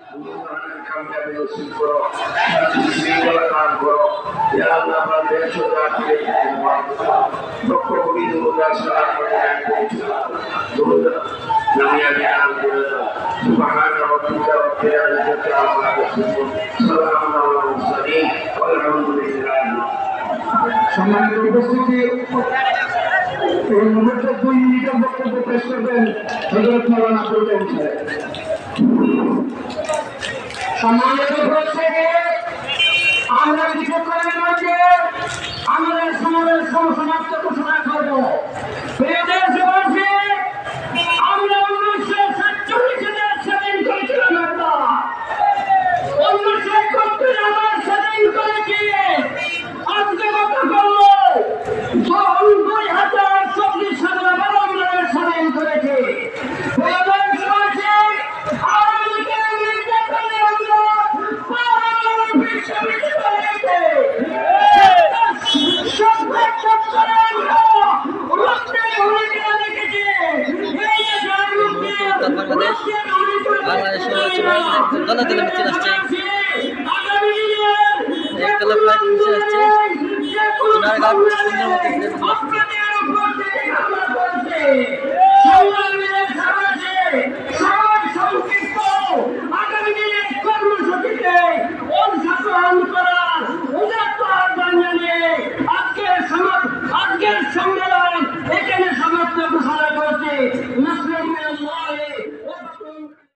कामयाबी नसीब करो वाला काम करो या अल्लाह अपना देश और जाति लोगों को भी दुरुदा सलाम दुरुदा दुनिया के नाम दुरुदा सुभान रब्बिका रब्बिल इज्जति अम्मा यसिफून सलामुन अलल मुरसलीन वल्हम्दुलिल्लाह। সম্মানিত উপস্থিতি এই মুহূর্তে 2 মিনিটের বক্তব্য পেশ করবেন হযরত মাওলানা আব্দুল সাহেব। সম্মানিত উপস্থিতি আমরা কিছুক্ষণের মধ্যে আমাদের সমাবেশ সমাপ্ত ঘোষণা করব। প্রিয় দেশবাসী, আমরা 1947 স্বাধীন করেছিলাম আমরা 1971 আমরা স্বাধীন করেছি। আজকে কথা বলবো 2024 সালে আবার আমরা স্বাধীন করেছি। প্রিয় দেশবাসী, বাংলাদেশ দলে দলে মিছিল আসছে, এক দলে প্রায় মিছিল আসছে সোনারগাঁও সুন্দর মতো